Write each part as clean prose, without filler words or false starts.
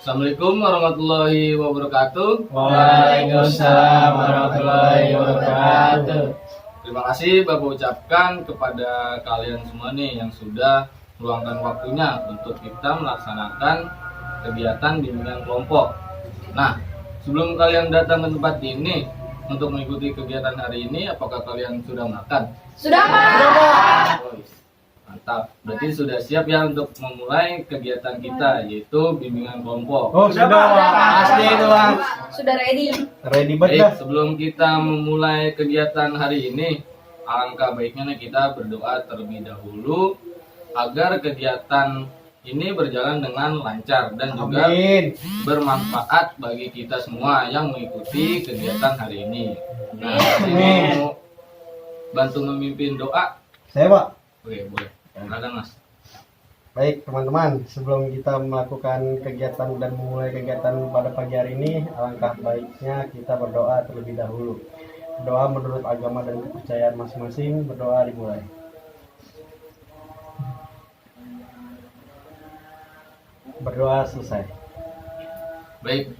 Assalamualaikum warahmatullahi wabarakatuh. Waalaikumsalam warahmatullahi wabarakatuh. Terima kasih Bapak ucapkan kepada kalian semua nih yang sudah meluangkan waktunya untuk kita melaksanakan kegiatan bimbingan kelompok. Nah, sebelum kalian datang ke tempat ini untuk mengikuti kegiatan hari ini, apakah kalian sudah makan? Sudah, Pak. Oh, mantap. Berarti sudah siap ya untuk memulai kegiatan kita, yaitu bimbingan kelompok. Oh, sudah Pak. Pasti itu Pak. Sudah ready. Ready banget. Baik, sebelum kita memulai kegiatan hari ini, alangkah baiknya nih kita berdoa terlebih dahulu agar kegiatan ini berjalan dengan lancar dan juga bermanfaat bagi kita semua yang mengikuti kegiatan hari ini. Nah, ini mau bantu memimpin doa? Saya Pak. Oke, boleh. Silakan Mas. Baik teman-teman, sebelum kita melakukan kegiatan dan memulai kegiatan pada pagi hari ini, alangkah baiknya kita berdoa terlebih dahulu. Doa menurut agama dan kepercayaan masing-masing, berdoa dimulai. Berdoa selesai. Baik,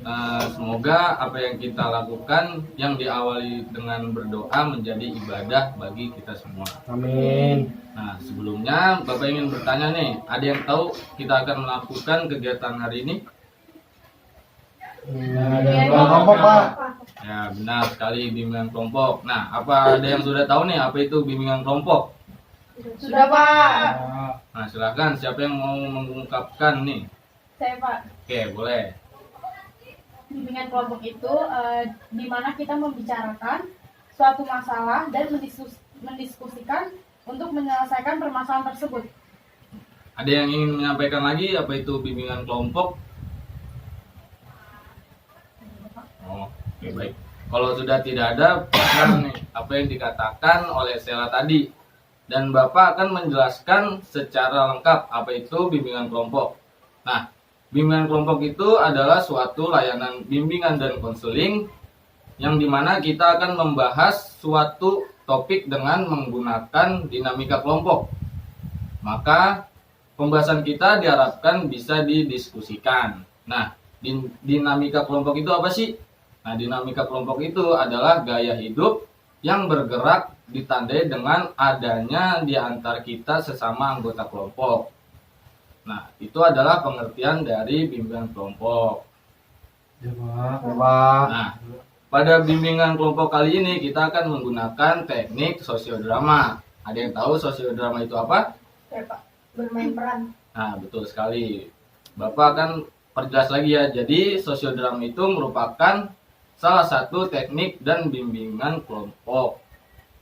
semoga apa yang kita lakukan yang diawali dengan berdoa menjadi ibadah bagi kita semua. Amin. Nah, sebelumnya Bapak ingin bertanya nih, ada yang tahu kita akan melakukan kegiatan hari ini? Kelompok Pak. Ya, benar sekali, bimbingan kelompok. Nah, apa ada yang sudah tahu nih apa itu bimbingan kelompok? Sudah, Pak. Nah, silakan siapa yang mau mengungkapkan nih? Saya Pak, Oke, boleh. bimbingan kelompok itu di mana kita membicarakan suatu masalah dan mendiskusikan untuk menyelesaikan permasalahan tersebut. Ada yang ingin menyampaikan lagi apa itu bimbingan kelompok? Oh, oke, baik. Kalau sudah tidak ada, benar nih apa yang dikatakan oleh Sela tadi. Dan Bapak akan menjelaskan secara lengkap apa itu bimbingan kelompok. Nah, bimbingan kelompok itu adalah suatu layanan bimbingan dan konseling yang dimana kita akan membahas suatu topik dengan menggunakan dinamika kelompok. Maka pembahasan kita diharapkan bisa didiskusikan. Nah, dinamika kelompok itu apa sih? Nah, dinamika kelompok itu adalah gaya hidup yang bergerak ditandai dengan adanya di antara kita sesama anggota kelompok. Nah, itu adalah pengertian dari bimbingan kelompok. Nah, pada bimbingan kelompok kali ini kita akan menggunakan teknik sosiodrama. Ada yang tahu sosiodrama itu apa? Saya Pak, bermain peran. Nah, betul sekali. Bapak akan perjelas lagi ya. Jadi, sosiodrama itu merupakan salah satu teknik dan bimbingan kelompok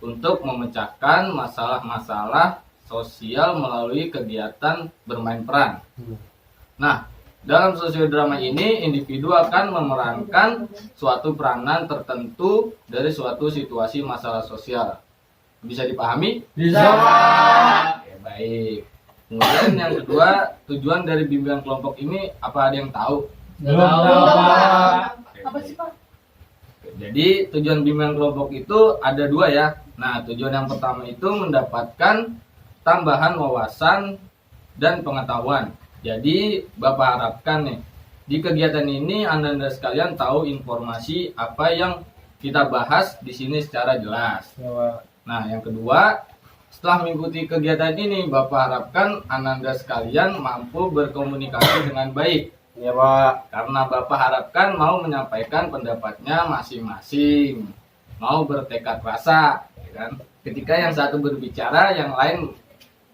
untuk memecahkan masalah-masalah sosial melalui kegiatan bermain peran. Nah, dalam sosiodrama ini individu akan memerankan suatu peranan tertentu dari suatu situasi masalah sosial. Bisa dipahami? Bisa. Oke, baik. Kemudian yang kedua, tujuan dari bimbingan kelompok ini apa ada yang tahu? Apa sih Pak? Jadi tujuan bimbingan kelompok itu ada dua ya. Nah, tujuan yang pertama itu mendapatkan tambahan wawasan dan pengetahuan. Jadi Bapak harapkan nih di kegiatan ini Anda sekalian tahu informasi apa yang kita bahas di sini secara jelas. Nah, yang kedua, setelah mengikuti kegiatan ini Bapak harapkan Anda sekalian mampu berkomunikasi dengan baik. Ya Pak. Karena Bapak harapkan mau menyampaikan pendapatnya masing-masing, mau bertekad rasa, ya kan? Ketika yang satu berbicara, yang lain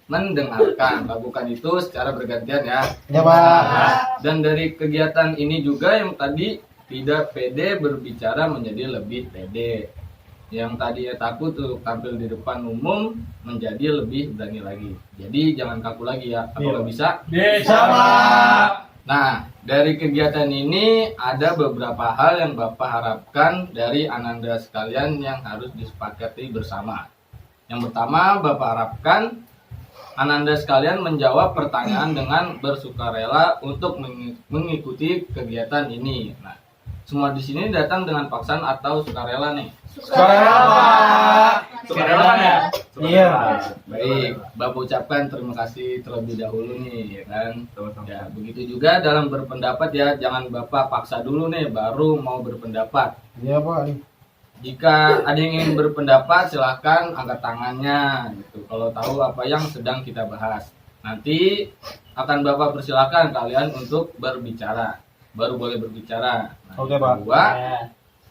mendengarkan. Lakukan itu secara bergantian ya. Ya Pak. Dan dari kegiatan ini juga yang tadi tidak pede berbicara menjadi lebih pede. Yang tadinya takut untuk tampil di depan umum menjadi lebih berani lagi. Jadi jangan kaku lagi ya. Apakah bisa? Bisa Pak. Nah, dari kegiatan ini ada beberapa hal yang Bapak harapkan dari Ananda sekalian yang harus disepakati bersama. Yang pertama, Bapak harapkan Ananda sekalian menjawab pertanyaan dengan bersukarela untuk mengikuti kegiatan ini. Nah, semua di sini datang dengan paksaan atau sukarela nih. Sukarela Pak. Sukarela ya? Iya. Baik, Bapak ucapkan terima kasih terlebih dahulu nih, ya kan. Ya, begitu juga dalam berpendapat ya, jangan Bapak paksa dulu nih baru mau berpendapat. Iya Pak. Jika ada yang ingin berpendapat, silahkan angkat tangannya gitu. Kalau tahu apa yang sedang kita bahas. Nanti akan Bapak persilahkan kalian untuk berbicara. Baru boleh berbicara. Nah, Oke, Pak. kedua,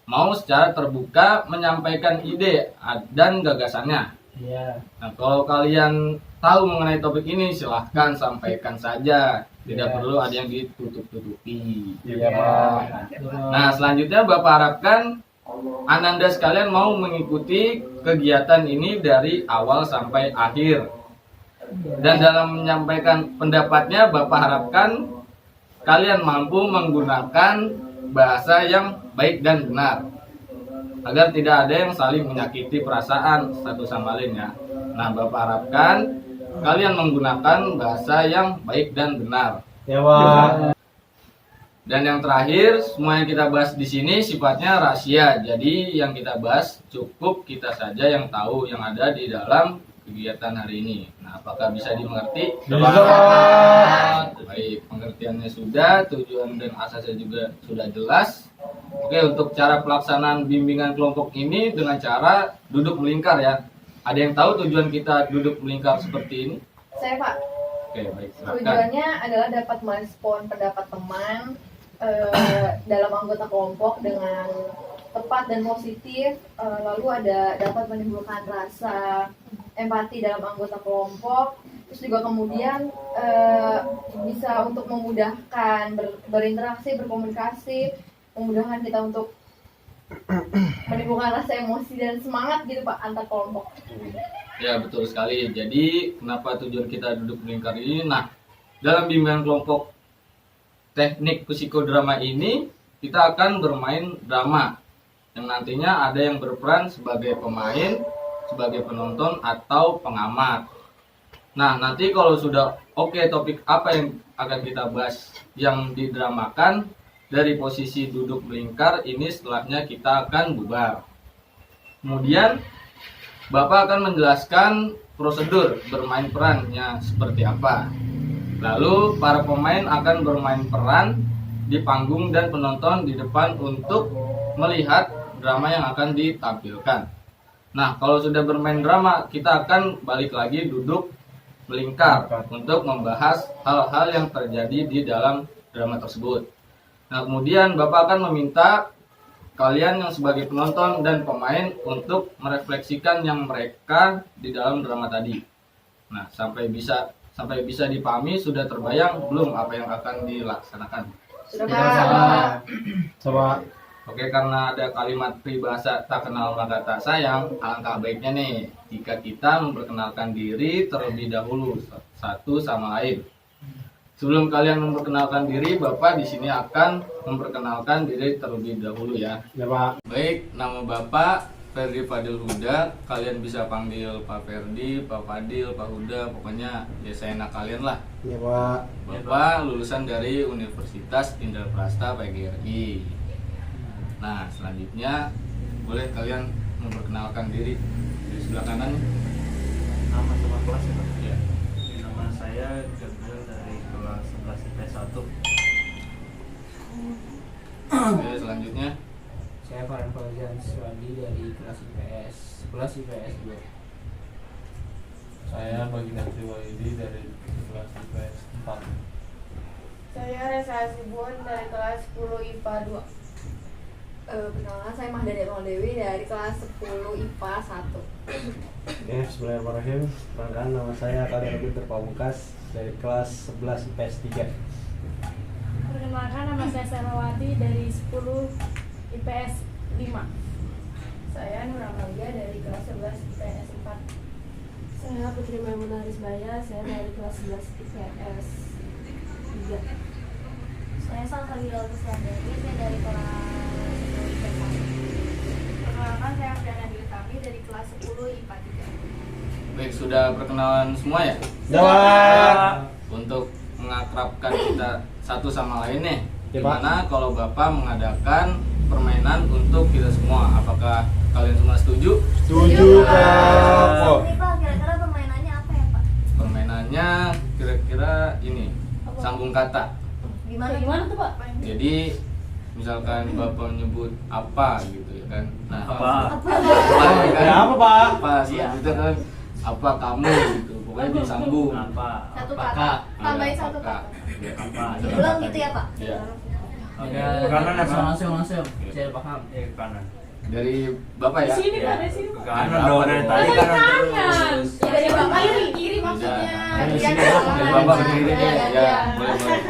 mau secara terbuka menyampaikan ide dan gagasannya. Iya. Nah, kalau kalian tahu mengenai topik ini, silahkan sampaikan saja. Tidak perlu ada yang ditutup-tutupi. Iya Pak. Nah, selanjutnya Bapak harapkan Ananda sekalian mau mengikuti kegiatan ini dari awal sampai akhir. Dan dalam menyampaikan pendapatnya, Bapak harapkan kalian mampu menggunakan bahasa yang baik dan benar, agar tidak ada yang saling menyakiti perasaan satu sama lain ya. Nah, Bapak harapkan kalian menggunakan bahasa yang baik dan benar. Ya Pak. Dan yang terakhir, semua yang kita bahas di sini sifatnya rahasia. Jadi yang kita bahas cukup kita saja yang tahu yang ada di dalam kegiatan hari ini. Nah, apakah bisa dimengerti? Bisa, Pak. Baik, pengertiannya sudah, tujuan dan asasnya juga sudah jelas. Oke, untuk cara pelaksanaan bimbingan kelompok ini dengan cara duduk melingkar ya. Ada yang tahu tujuan kita duduk melingkar seperti ini? Saya Pak, Oke, baik, silakan. tujuannya adalah dapat merespon pendapat teman dalam anggota kelompok dengan tepat dan positif, lalu ada dapat menimbulkan rasa empati dalam anggota kelompok, terus juga kemudian bisa untuk memudahkan berinteraksi, berkomunikasi, memudahkan kita untuk menimbulkan rasa emosi dan semangat gitu Pak antar kelompok. Ya, betul sekali. Jadi kenapa tujuan kita duduk melingkar ini? Nah, dalam bimbingan kelompok teknik psikodrama ini kita akan bermain drama yang nantinya ada yang berperan sebagai pemain, sebagai penonton atau pengamat. Nah, nanti kalau sudah oke topik apa yang akan kita bahas yang didramakan, dari posisi duduk melingkar ini setelahnya kita akan bubar. Kemudian Bapak akan menjelaskan prosedur bermain perannya seperti apa. Lalu para pemain akan bermain peran di panggung dan penonton di depan untuk melihat drama yang akan ditampilkan. Nah, kalau sudah bermain drama, kita akan balik lagi duduk melingkar untuk membahas hal-hal yang terjadi di dalam drama tersebut. Nah, kemudian Bapak akan meminta kalian yang sebagai penonton dan pemain untuk merefleksikan yang mereka di dalam drama tadi. Nah, sampai bisa dipahami, sudah terbayang belum apa yang akan dilaksanakan? Sudah Ya, Pak. Coba. Oke, karena ada kalimat peribahasa tak kenal maka tak sayang, alangkah baiknya nih jika kita memperkenalkan diri terlebih dahulu satu sama lain. Sebelum kalian memperkenalkan diri, Bapak di sini akan memperkenalkan diri terlebih dahulu ya. Ya Pak. Baik, nama Bapak Ferdi Fadil Huda. Kalian bisa panggil Pak Ferdi, Pak Fadil, Pak Huda, pokoknya ya seenak kalian lah. Ya Pak. Bapak lulusan dari Universitas Indraprasta PGRI. Nah, selanjutnya boleh kalian memperkenalkan diri di sebelah kanan. Nama sama kelas ya Pak? Ya. Nama saya Gabriel dari kelas 11 IPS 1. Oke, selanjutnya. Saya Farhan Fauzan Swadi dari kelas IPS 11 IPS 2. Saya Baginda Triwaidi dari kelas IPS 4. Saya Resa Asibun dari kelas 10 IPA 2. Perkenalkan saya Mahdani Dewi dari kelas 10 IPA 1. Oke, bismillahirrahmanirrahim. Perkenalkan nama saya Khalil Peter Pamungkas dari kelas 11 IPS 3. Perkenalkan nama saya Selawati dari 10 IPS 5. Saya Nur Amalia dari kelas 11 IPS 4. Saya Putri Maimunah Rizbaya, saya dari kelas 11 IPS 3. Saya Salsabila Kuslandari, saya dari kelas 10 IPS 1. Perkenalkan saya Fiana Diltami dari kelas 10 IPA 3. Baik, sudah perkenalan semua ya? Jawab. Untuk mengakrabkan kita satu sama lain nih, Ya, Pak. gimana kalau Bapak mengadakan permainan untuk kita semua? Apakah kalian semua setuju? Setuju Pak. Ini Pak, ini sambung kata. Gimana tuh Pak? Jadi misalkan Bapak nyebut apa gitu ya kan. Nah, Apa? kan? Apa, Pak? Apa selanjutnya kan apa kamu gitu. Pokoknya disambung. Apa? Satu Apakah? kata. Tambahin satu Apakah? kata. Ya. Apa? Diulang gitu ya Pak? Ya. Oke. Oke, Kanan apa? langsung. Saya paham. Ke kanan. Dari Bapak ya. Sini Ya. Pak, dari sini. Ke kanan Apa dong dong? dari tadi Kan kanan kanan. terus. Ya, dari Bapak kiri maksudnya. Udah. Dari Sini, kanan. Dari Bapak ke kiri Ya, ya. ya. Boleh, boleh.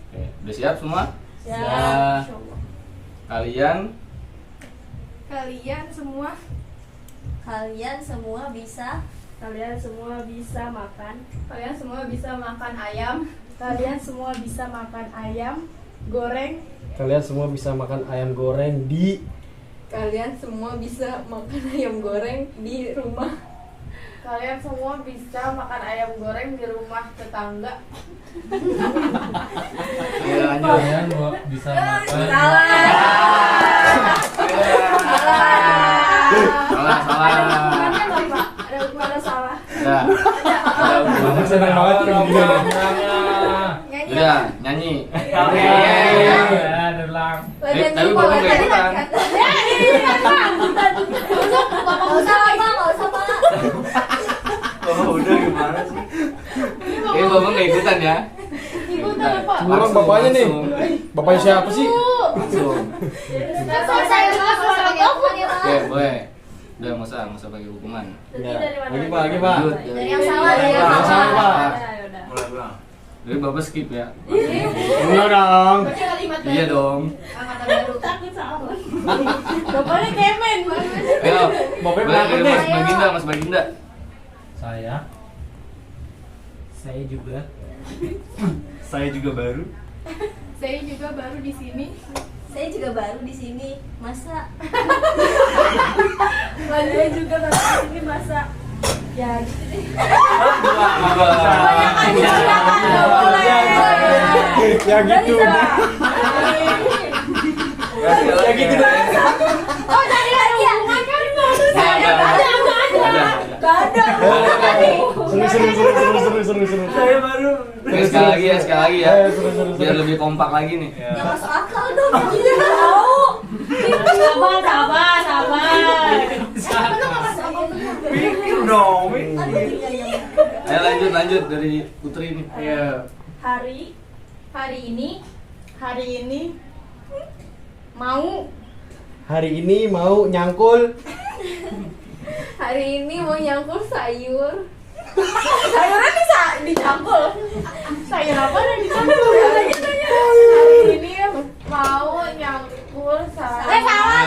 Oke, udah siap semua? Ya. Kalian Kalian semua bisa Kalian semua bisa makan. Kalian semua bisa makan ayam. Kalian semua bisa makan ayam goreng. Kalian semua bisa makan ayam goreng di Kalian semua bisa makan ayam goreng di rumah. Kalian semua bisa makan ayam goreng di rumah tetangga. ya lanjut. Kalian bisa makan. Salah, salah. Hukumannya nggak Pak? Ada hukuman salah. Udah. Aku senang banget kayak gini. Nyanyi. Udah, nyanyi. Oke. Ya, ulang. Latihan Tapi dulu, Bapak Pak. nggak ikutan. Nggak usah Pak. Oh, udah gimana sih? Bapak nggak ikutan ya. Ikutan Pak. Curang bapaknya nih. Langsung. Bapaknya siapa sih? Langsung. Nggak selesai dulu, selesai pakai hukuman ya, Pak. Oke, boleh. Udah, nggak usah pakai hukuman. Jadi dari mana? Lagi, Pak, lagi, Pak. Lanjut. Dari yang salah, dari yang Yang salah, Pak. Ya udah. Mulai ulang. Jadi Bapak skip ya. Enggak dong. Baca kalimat Iya dong. angkatan baru. Takut salah. Bapaknya kemen. Ayo, Bapaknya boleh, penakut Mas nih. Baginda, Mas Baginda. Saya juga. Saya juga baru. Saya juga baru di sini. Saya juga baru di sini. Masa Saya juga baru di sini masa. Ya gitu deh. Kebanyakan Nggak boleh. Ya gitu. Ya gitu deh. Oh jadi ada hukuman kan? Gak ada. Seru. Saya baru. Oke, sekali lagi ya, sekali lagi ya. Seru. Biar lebih kompak lagi nih. Ya. nggak masuk akal dong. Sabar. Pikir dong. Ayo lanjut dari Putri nih. Iya. Hari ini Hari ini mau nyangkul. Hari ini mau nyangkul sayur. Sayurnya bisa dicampur. Sayur apa yang dicampur? Hari ini mau nyangkul sayur. Salah.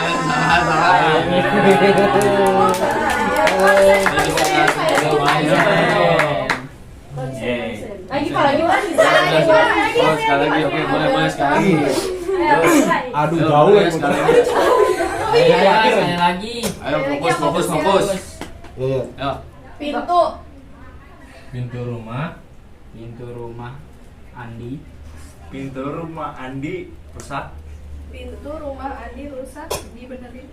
Lagi Pak. Oh, sekali lagi, oke, boleh sekali lagi. Aduh, Ayo, jauh boleh lagi. sekali lagi. Saya lagi. Ayo, fokus. Iya. Ayo. Pintu rumah Andi. Pintu rumah Andi rusak. Pintu rumah Andi rusak, dibenerin.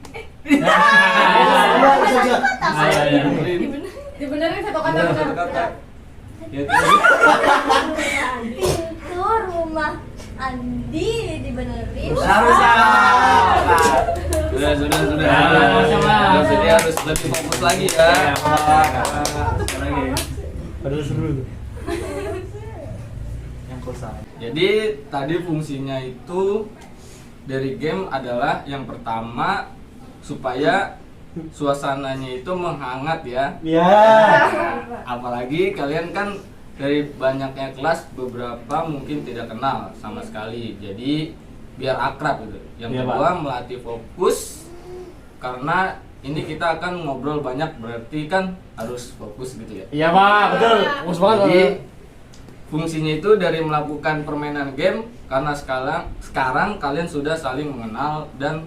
Dibenerin satu kata benar. Ya, Pintu rumah Andi dibenerin. Rusak. Sudah. Sama. Jadi harus lebih fokus lagi ya. Sekali lagi. Aduh seru. Yang rusak. Jadi tadi fungsinya itu dari game adalah yang pertama supaya suasananya itu menghangat ya. Ya. Apalagi kalian kan dari banyaknya kelas beberapa mungkin tidak kenal sama sekali. Jadi biar akrab gitu. Yang Iya, kedua Pak. melatih fokus karena ini kita akan ngobrol banyak berarti kan harus fokus gitu ya. Iya, Pak, betul. Fokus banget. Jadi fungsinya itu dari melakukan permainan game karena sekarang kalian sudah saling mengenal dan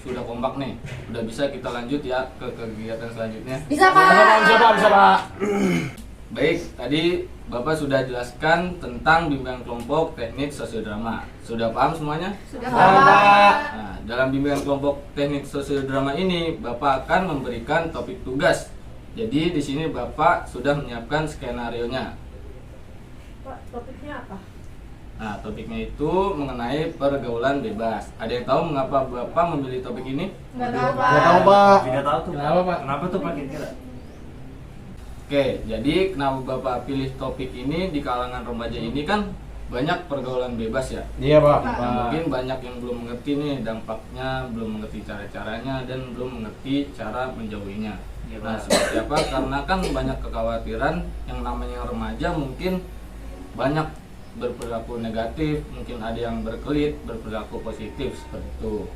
sudah kompak nih. Udah bisa kita lanjut ya ke kegiatan selanjutnya. Bisa Bisa, Pak. Baik, tadi Bapak sudah jelaskan tentang bimbingan kelompok teknik sosiodrama. Sudah paham semuanya? Sudah Pak. Nah, dalam bimbingan kelompok teknik sosiodrama ini, Bapak akan memberikan topik tugas Jadi di sini Bapak sudah menyiapkan skenarionya. Pak, topiknya apa? Nah, topiknya itu mengenai pergaulan bebas. Ada yang tahu mengapa Bapak memilih topik ini? Nggak tahu, Pak. Nggak tahu, Pak. Tidak tahu tuh. Kenapa, Pak? Kenapa tuh Pak kira-kira? Oke, jadi kenapa Bapak pilih topik ini di kalangan remaja ini kan banyak pergaulan bebas ya. Iya, Pak. Nah, mungkin banyak yang belum mengerti nih dampaknya, belum mengerti cara-caranya, dan belum mengerti cara menjauhinya. Iya, Nah, Pak. seperti apa? Karena kan banyak kekhawatiran yang namanya remaja mungkin banyak berperilaku negatif, mungkin ada yang berkelit, berperilaku positif seperti itu.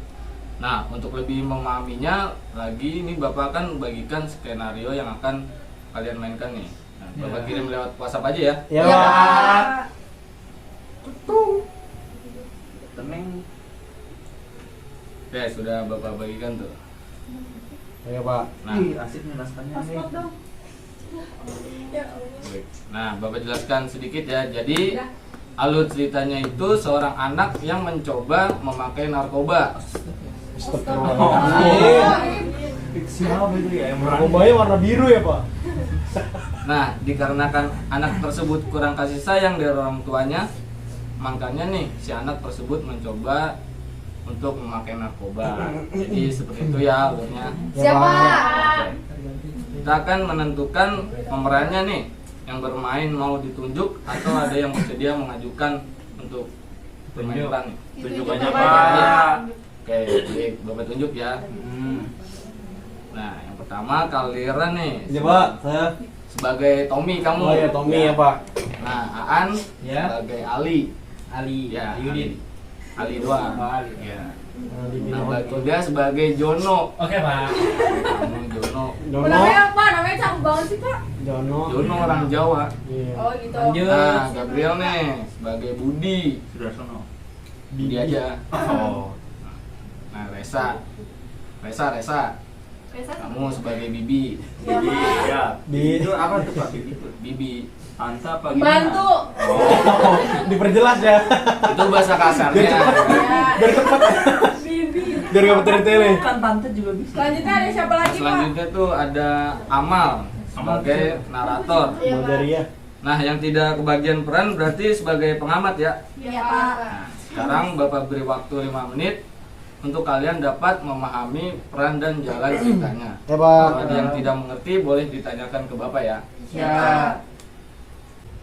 Nah, untuk lebih memahaminya lagi, ini Bapak akan bagikan skenario yang akan kalian mainkan nih. Nah, Bapak Ya. kirim lewat WhatsApp aja ya. Iya, Iya, Pak. Pak. Temeng. Oke, sudah Bapak bagikan tuh. Iya, Pak. Nah, Ih, asik nih naskahnya nih. Paspor dong. baik. Nah, Bapak jelaskan sedikit ya. Jadi alur ceritanya itu seorang anak yang mencoba memakai narkoba. Astagfirullahaladzim. Siapa itu ya yang Narkobanya warna biru ya, Pak? Nah, dikarenakan anak tersebut kurang kasih sayang dari orang tuanya, makanya nih si anak tersebut mencoba untuk memakai narkoba. Jadi seperti itu ya alurnya. Siapa? Kita akan menentukan pemerannya nih, yang bermain mau ditunjuk atau ada yang bersedia mengajukan untuk bermain Tunjuk. peran nih. Tunjuk Tunjuk aja aja. Pak. Oke, baik, Bapak tunjuk ya. Nah, yang pertama kalian nih. Iya, Pak. Saya. Sebagai Tommy kamu. Oh ya, Tommy ya, Pak. Nah, Aan Ya. sebagai Ali. Ali, Ya, Yudin. Ali doang. Oh, Ali. Ya. Nah, Nah, Baginda sebagai Jono. Oke, Pak. Kamu Jono. Jono. Namanya apa? Namanya cakep banget sih, Pak. Jono. Jono orang Jawa. Iya. Oh, gitu. Lanjut. Nah, Gabriel nih sebagai Budi. Sudah sono. Budi aja. Oh. Nah, Resa. Resa. Kamu sebagai Bibi. Iya, Pak. Iya. Di- Itu apa tuh Pak itu? Bibi. Tante apa gimana? Bantu. Oh. Diperjelas ya. Itu bahasa kasarnya. Ya. Biar cepet. Biar nggak bertele-tele. Kan tante juga bisa. Selanjutnya ada siapa Nah, lagi, Pak? selanjutnya tuh ada Amal sebagai narator. Iya, Pak. Mulderia. Nah, yang tidak kebagian peran berarti sebagai pengamat ya. Iya, Pak. Nah, sekarang Bapak beri waktu 5 menit untuk kalian dapat memahami peran dan jalan ceritanya. Ya, Kalau Pak. ada yang tidak mengerti boleh ditanyakan ke Bapak ya. Ya.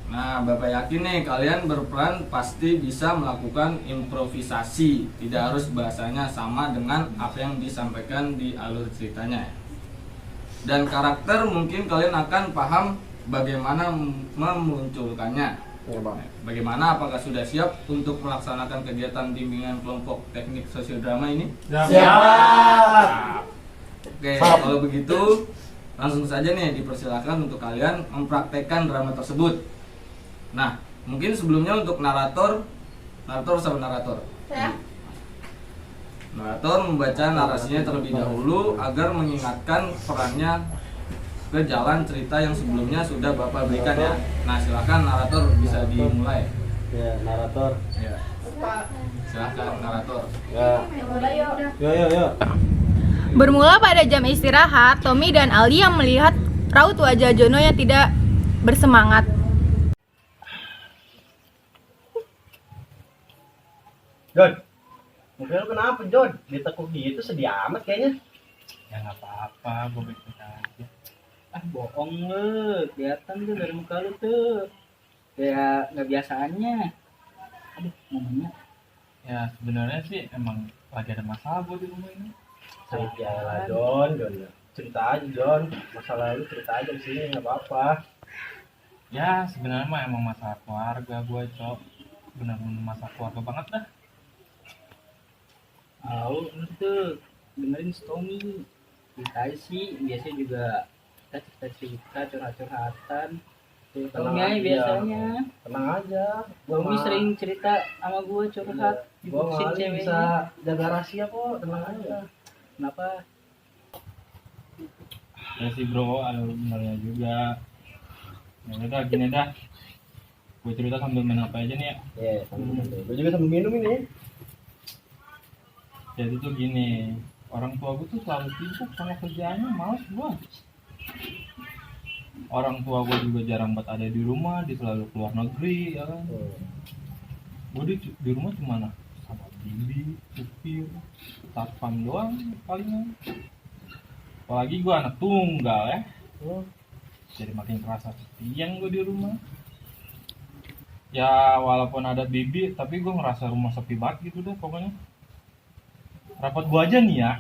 Nah, Bapak yakin nih kalian berperan pasti bisa melakukan improvisasi. Tidak harus bahasanya sama dengan apa yang disampaikan di alur ceritanya ya. Dan karakter mungkin kalian akan paham bagaimana memunculkannya. Ya, Pak. Bagaimana, apakah sudah siap untuk melaksanakan kegiatan bimbingan kelompok teknik sosiodrama ini? Siap. Oke, Siap. kalau begitu langsung saja nih dipersilakan untuk kalian mempraktekkan drama tersebut. Nah, mungkin sebelumnya untuk narator sama narator. Saya. Narator membaca narasinya terlebih dahulu agar mengingatkan perannya ke jalan cerita yang sebelumnya sudah Bapak berikan ya. Nah, silakan narator bisa dimulai. Ya, narator. Ya, Pak. silakan narator. Ya. Mulai yuk. Yo. Bermula pada jam istirahat, Tommy dan Ali yang melihat raut wajah Jono yang tidak bersemangat. Jon. Mungkin lu kenapa, Jon? Ditekuk gitu sedih amat kayaknya. Ya nggak apa-apa, gue baik aja. Ah bohong lu, kelihatan tuh dari muka lu tuh kayak nggak biasaannya. Aduh, ngomongnya Ya sebenarnya sih emang lagi ada masalah gue di rumah ini. Cerita lah, Jon. Cerita aja, Jon. Masalah lu cerita aja di sini, nggak apa-apa. Ya sebenarnya mah emang masalah keluarga gue, Cok. Benar-benar masalah keluarga banget dah. tahu lu tuh dengerin si Tommy cerita aja sih, biasanya juga kita cerita curhat-curhatan. Tenang Tommy aja aja. biasanya. Tenang aja. Tommy sering cerita sama gue curhat, Gua diputusin nggak bisa ceweknya. jaga rahasia kok, tenang aja. Kenapa? Ya sih bro, ada benernya juga. Ya udah gini dah. Gue cerita sambil main apa aja nih ya. Iya, gue juga sambil minum ini. Jadi tuh gini, orang tua gue tuh selalu sibuk sama kerjaannya, males gue. Orang tua gue juga jarang banget ada di rumah, dia selalu keluar negeri ya kan. Gue di rumah cuma sama bibi, supir, satpam doang palingan. Apalagi gue anak tunggal ya, jadi makin kerasa sepian gue di rumah. Ya walaupun ada bibi, tapi gue ngerasa rumah sepi banget gitu deh pokoknya. Rapat gue aja nih ya,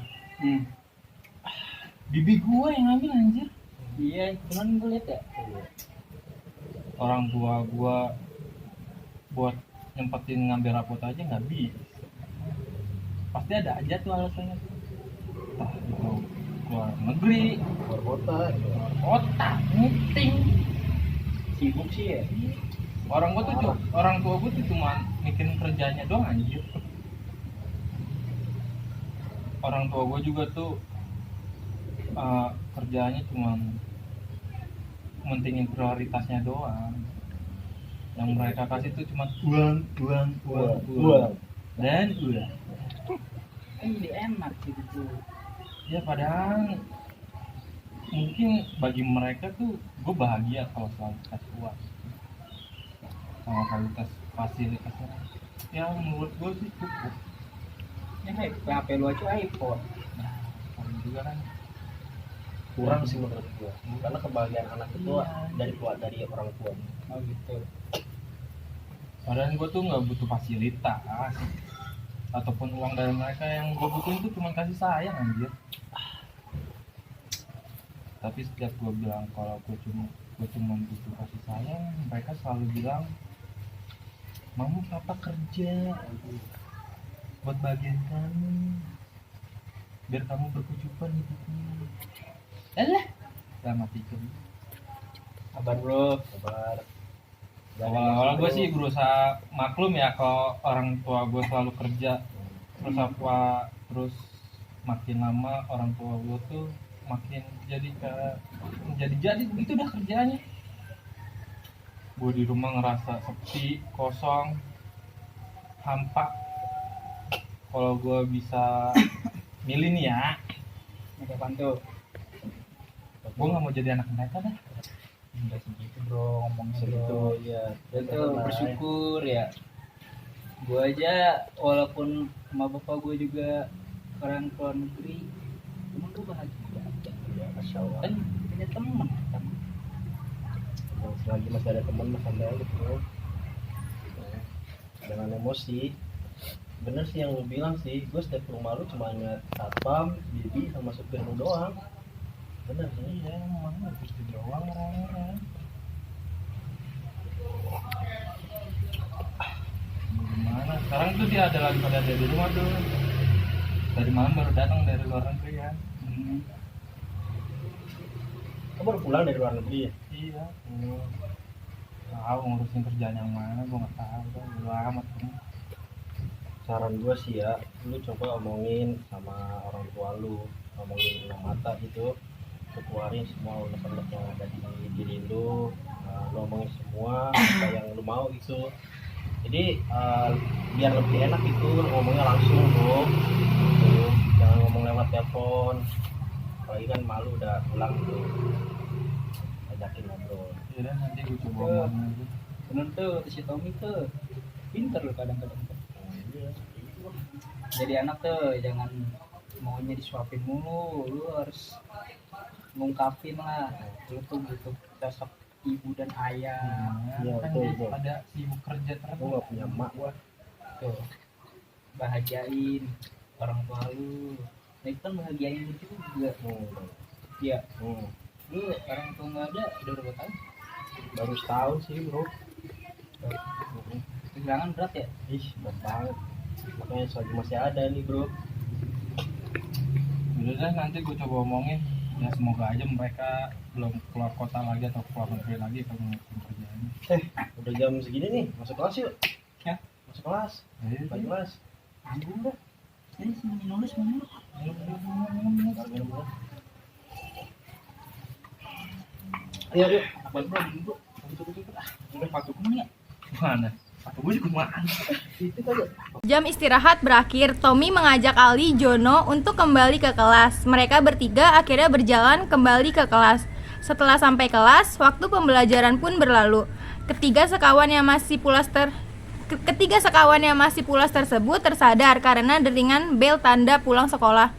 bibi gue yang ngambil anjir. Iya, cuman gue liat ya. Orang tua gue buat nyempetin ngambil rapot aja nggak bisa. Pasti ada aja tuh alasannya. Entah itu keluar negeri, Keluar kota. keluar kota, meeting. Sibuk sih ya. Orang tua gue tuh cuma mikirin kerjanya doang anjir. Orang tua gue juga tuh kerjanya cuma mentingin prioritasnya doang. Yang mereka kasih tuh cuma uang dan udah. Kan jadi enak gitu. Ya padahal mungkin bagi mereka tuh gue bahagia kalau selalu dikasih uang sama fasilitasnya. Ya menurut gue sih cukup. Ya kayak HP lu aja iPhone. Nah, paling juga kan Kurang sih menurut gua. Karena kebahagiaan anak itu dari orang tua. Oh gitu. padahal gue tuh nggak butuh fasilitas ataupun uang dari mereka. Yang gue butuhin tuh cuma kasih sayang anjir. Tapi setiap gue bilang kalau gue cuma butuh kasih sayang, mereka selalu bilang, "Mama papa kerja buat bagian kamu, biar kamu berkecukupan hidupnya." Alah, udah mati kan. Kabar bro. Kabar. Awal-awal gue sih berusaha maklum ya kalau orang tua gue selalu kerja. Terus makin lama orang tua gue tuh makin jadi begitu dah kerjaannya. Gue di rumah ngerasa sepi, kosong, hampa. Kalau gue bisa milih nih ya, Kapan tuh? gue nggak mau jadi anak mereka dah. Enggak segitu bro, ngomongnya Segitu bro. ya. Dan tuh bersyukur ya. Gue aja walaupun sama bapak gue juga orang keluar negeri, cuma gue bahagia aja. Ya, Masya Allah. Kan punya teman kan. Selagi masih ada teman mas santai aja bro. Jangan emosi. Bener sih yang lu bilang sih, gue setiap rumah lu cuma ingat satpam, bibi sama supir lu doang. Bener sih. Iya, emang gitu doang orang-orang. Gimana? Sekarang tuh dia ada lagi pada ada di rumah tuh. Tadi malam baru datang dari luar negeri ya. Kamu baru pulang dari luar negeri ya? Iya. Tahu ngurusin kerjaan yang mana, gue nggak tahu. Bodo amat. Saran gue sih ya, lu coba omongin sama orang tua lu, ngomongin dengan mata gitu, lu keluarin semua unek-unek yang ada di diri lu, lu omongin semua apa yang lu mau gitu. Jadi biar lebih enak itu ngomongnya langsung bro, gitu. Jangan ngomong lewat telepon, apalagi kan malu udah pulang gitu, ajakin ngobrol. Iya, nanti gue coba ngomong aja. Bener tuh si Tommy tuh pinter loh kadang-kadang tuh. Jadi anak tuh jangan maunya disuapin mulu, lu harus ngungkapin lah lu tuh butuh sosok ibu dan ayah. Iya, Kan betul, dia betul. pada sibuk kerja terus. Gue gak punya emak gua. Tuh bahagiain orang tua lu, nah itu kan bahagiain lu juga. Iya, lu orang tua nggak ada udah berapa tahun? Baru setahun sih bro. Kehilangan berat ya? Ih, berat banget. Makanya selagi masih ada nih bro. Udah deh, nanti gue coba omongin. Ya semoga aja mereka belum keluar kota lagi atau keluar negeri lagi kalau ngurusin kerjaannya. Udah jam segini nih, masuk kelas yuk. Ya. Masuk kelas. Ayo, Balik kelas. Anggung dah. Ini sini nulis mana? Ayo, yuk. Buat bro, bro. Udah pakai kemana ya? Mana? Gue juga mana? Itu kali. Jam istirahat berakhir, Tommy mengajak Ali, Jono untuk kembali ke kelas. Mereka bertiga akhirnya berjalan kembali ke kelas. Setelah sampai kelas, waktu pembelajaran pun berlalu. Ketiga sekawan yang masih pulas tersebut tersadar karena deringan bel tanda pulang sekolah.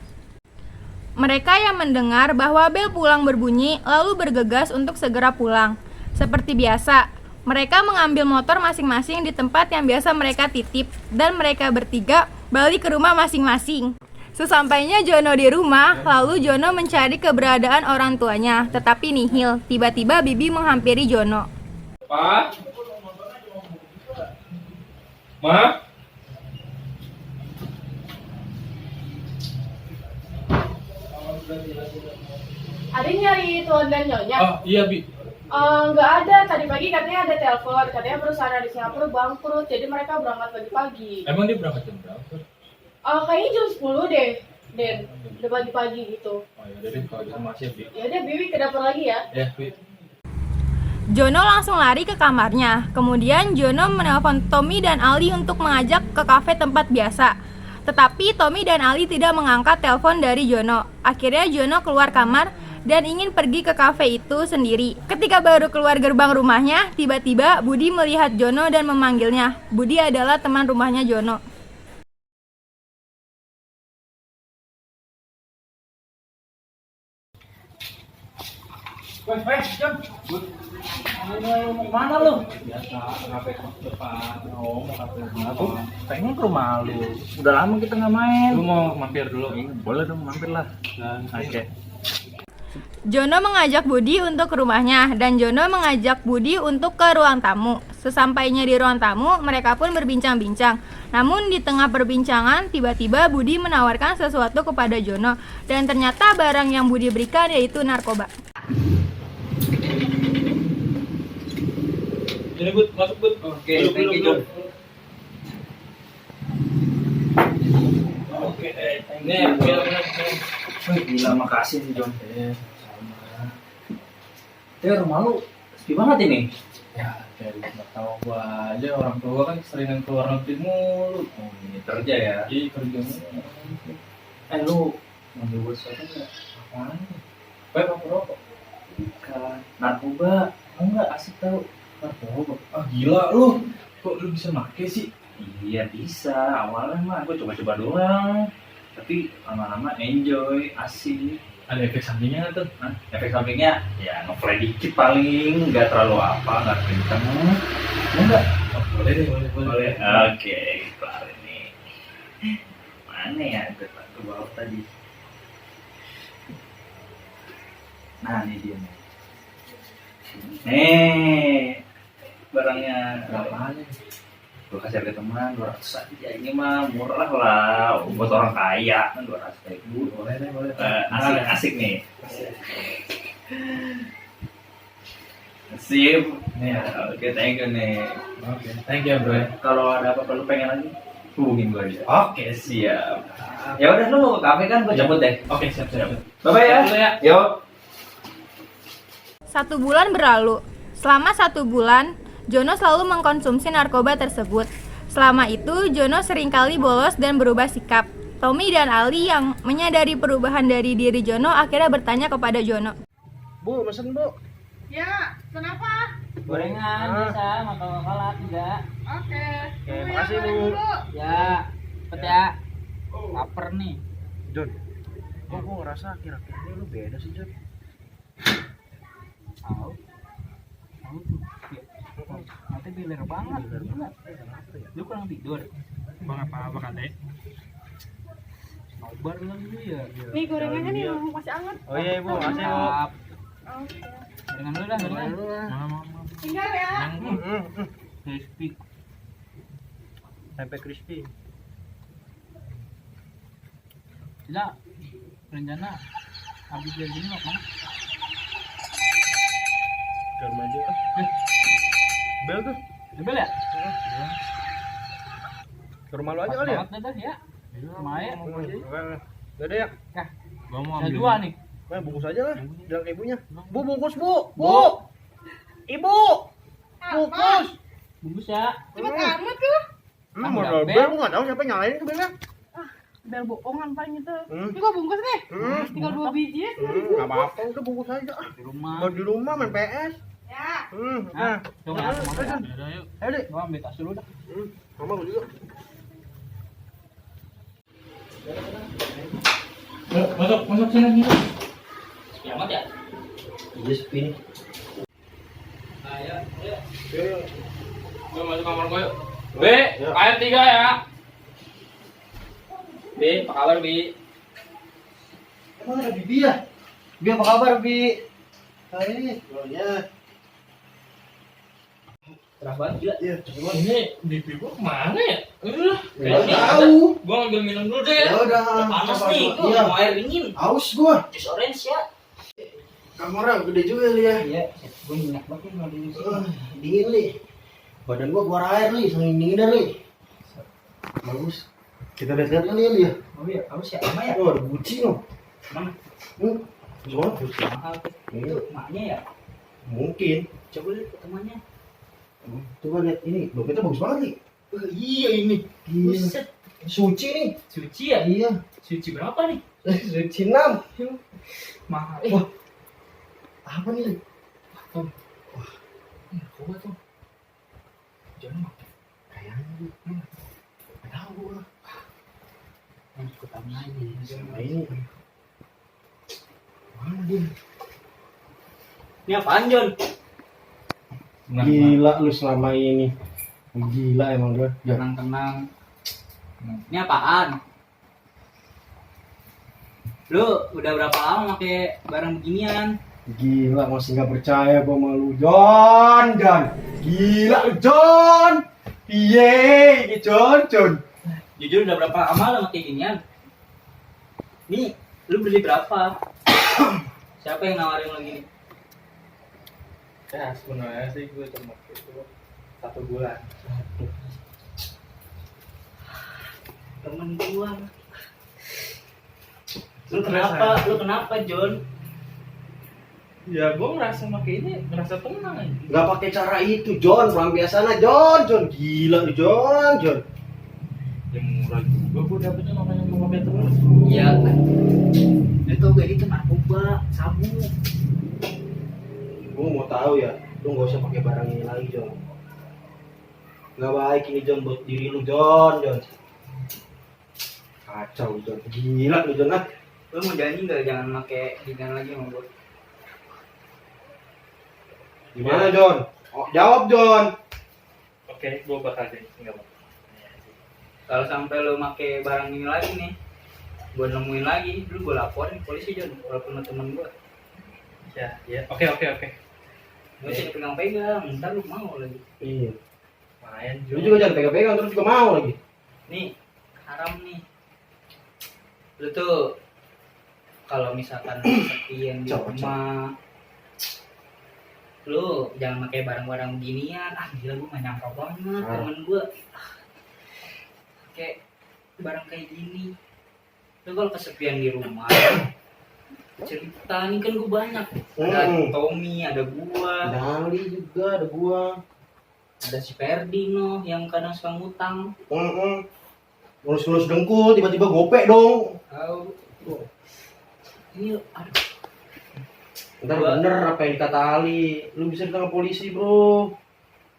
Mereka yang mendengar bahwa bel pulang berbunyi lalu bergegas untuk segera pulang. Seperti biasa, mereka mengambil motor masing-masing di tempat yang biasa mereka titip dan mereka bertiga balik ke rumah masing-masing. Sesampainya Jono di rumah, lalu Jono mencari keberadaan orang tuanya, tetapi nihil. Tiba-tiba Bibi menghampiri Jono. Pak? Ma? Ada nyari tuan dan nyonya? Oh iya Bi. Nggak ada, tadi pagi katanya ada telepon, katanya perusahaan di Singapura bangkrut, jadi mereka berangkat pagi-pagi. Emang dia berangkat jam berapa? Kayaknya jam 10 deh, Den. Udah pagi-pagi gitu. Oh ya deh kalau gitu masih Bi. Ya udah, Bibi ke dapur lagi ya. Ya Bi. Jono langsung lari ke kamarnya. Kemudian Jono menelpon Tommy dan Ali untuk mengajak ke kafe tempat biasa. Tetapi Tommy dan Ali tidak mengangkat telepon dari Jono. Akhirnya Jono keluar kamar dan ingin pergi ke kafe itu sendiri. Ketika baru keluar gerbang rumahnya, tiba-tiba Budi melihat Jono dan memanggilnya. Budi adalah teman rumahnya Jono. Mana lu? Biasa kafe depan. Oh mau kafe Aku pengen ke rumah lu. Udah lama kita nggak main. Lu mau mampir dulu? Boleh dong, mampir lah. Oke. Jono mengajak Budi untuk ke rumahnya dan Jono mengajak Budi untuk ke ruang tamu. Sesampainya di ruang tamu, mereka pun berbincang-bincang. Namun di tengah perbincangan, tiba-tiba Budi menawarkan sesuatu kepada Jono dan ternyata barang yang Budi berikan yaitu narkoba. Ini Bud, masuk Bud. Oke, thank you, John. Oke, ini ya, Gila, makasih nih, John. Rumah lu sepi banget ini. ya dari nggak tahu gua aja orang tua kan seringan keluar negeri mulu. Oh, ini kerja ya. Iya kerja mulu. Lu ngambil buat siapa nggak? Apaan? Baik apa rokok? Bukan. Narkoba. Enggak, asik tau. Narkoba. Ah gila lu. Kok lu bisa make sih? Iya bisa. Awalnya mah gue coba-coba doang. Tapi lama-lama enjoy, asik. Ada efek sampingnya nggak tuh? Nah, efek sampingnya ya ngefly dikit paling, nggak terlalu apa, nggak kenceng. Enggak. Oh, boleh deh, boleh. Oke, kelar ini. Mana ya ke bawah tadi? Nah, ini dia nih. Nih, barangnya Berapaan nih? gue kasih harga teman 200 aja. Ini mah murah lah buat orang kaya kan 200.000. Boleh deh, boleh. Asik nih. Sip. Nih, Oke, thank you nih. oke. Thank you, bro. Kalau ada apa-apa lu pengen lagi, hubungin gue aja. Oke, Siap. Ya udah lu mau ke kafe kan, gue cabut deh. Oke, siap. Bye bye ya. Dulu ya. Yuk. 1 bulan berlalu. Selama 1 bulan, Jono selalu mengkonsumsi narkoba tersebut. Selama itu, Jono seringkali bolos dan berubah sikap. Tommy dan Ali yang menyadari perubahan dari diri Jono akhirnya bertanya kepada Jono. Bu, mesen bu. Ya, kenapa? Gorengan biasa, makan kolak 3. Oke. Oke, makasih bu. Ya, cepet ya. Laper nih. John, kok gue ngerasa akhir-akhir ini lu beda sih John? Tahu tuh. Nanti biler banget. Gila. Lu kurang tidur. Bang apa Kade? Nobar lagi ya. Nih gorengannya nih masih hangat. Oh iya ibu, makasih bu. Oke. Gorengan dulu dah, gorengan. Tinggal ya. Crispy. Tempe crispy. Tidak. Rencana habis dari sini mau kemana? Ke rumah aja. Bel tuh. Jebel ya? Ke rumah lu aja kali ya? Banget dah ya. Rumah ya. Udah ya. Kah, Gua mau ada ambil. 2 nih. Nah, bungkus aja lah. Bilang ke ibunya. Bu, bungkus bu. Bu. Ibu. Bungkus. Bungkus ya. Cepet amat tuh. Modal bel, gua nggak tahu siapa nyalain tuh belnya. Bel bohongan paling itu. Ini gua bungkus nih. Tinggal 2 biji ya. Nggak apa-apa, udah bungkus aja. Di rumah. Kalau di rumah main PS. Ya. Nah. Coba sama ya. Udah yuk. Ayo deh. Gua ambil tas dulu dah. Mama gua juga. Masuk sini. Kiamat ya? Iya sepi nih. Nah, ya. Ayo. Gue masuk kamar gue yuk. B, air 3 ya. B, apa kabar Bi? Emang ada Bibi ya? Bi apa kabar Bi? Hai, ya. Cerah banget gila. Iya, coba. Ini bibi gua kemana ya? Nggak tahu. Gua ngambil minum dulu deh ya. Ya udah. Panas coba, nih, coba. gua Iya. mau air dingin. Aus gua. Jus orange ya. Kamarnya gede juga li ya. Iya, gua minyak banget nih kalau di sini. Dingin li. Badan gua keluar air li, saking dingin li. Bagus. Kita lihat-lihat kali ya li ya. Oh iya, haus ya, sama ya. Oh, ada guci loh. Mana? Gimana? Mahal tuh. Iya. Itu maknya ya. Mungkin. Coba lihat temannya. Coba lihat ini, dompetnya bagus banget li. Iya ini. Iya. Buset. Suci nih. Suci ya? Iya. Suci berapa nih? Suci 6. Mahal. Wah. Apa nih? Coba tuh. Jangan pakai. Kayaknya. Nggak tahu gua. Yang ikut aja. Sama ini. Mana dia? Ini apaan Jon? Gila lu selama ini. Gila emang dia. Tenang-tenang. Ini apaan? Lu udah berapa lama pakai barang beginian? Gila masih nggak percaya gua sama lu John. Gila lu John. Piye ini John. Jujur udah berapa lama lo pakai ginian? Nih, lu beli berapa? Siapa yang nawarin lo gini? Ya sebenarnya sih gue cuma itu 1 bulan. Temen gua. Lu kenapa John? Ya gue ngerasa pakai ini ngerasa tenang aja. Nggak pakai cara itu John. Pelampiasannya John. Gila lu John. Yang murah juga gue dapetnya makanya mau pakai terus. Iya kan. Itu gue itu narkoba, sabu. Gua mau tahu ya. Lu nggak usah pakai barang ini lagi John. Nggak baik ini John buat diri lu John. Kacau John. Gila lu John. Lu mau janji nggak jangan pakai ginian lagi sama gua? Gimana John? Oh, jawab John. Oke, gue bakal jadi enggak apa. Kalau sampai lu pakai barang ini lagi nih, gua nemuin lagi, lu gua laporin ke polisi John, walaupun temen gua. Ya. Oke. Gak usah pegang-pegang, ntar lu mau lagi. Iya. Lumayan Lu juga jangan pegang-pegang terus juga mau lagi. Nih, haram nih. Lu tuh kalau misalkan sepian di rumah, lu jangan pakai barang-barang beginian. Gila gua gak nyangka banget temen gua kayak barang kayak gini. Lu kalau kesepian di rumah cerita nih kan gua banyak. Ada Tommy, ada gua, Ada Ali juga, ada gua. ada si Ferdi noh yang kadang suka ngutang. Ngurus-ngurus dengkul, tiba-tiba gopek dong. Tahu. Ini aduh. Ntar bener apa yang dikata Ali. Lu bisa ditangkap polisi bro.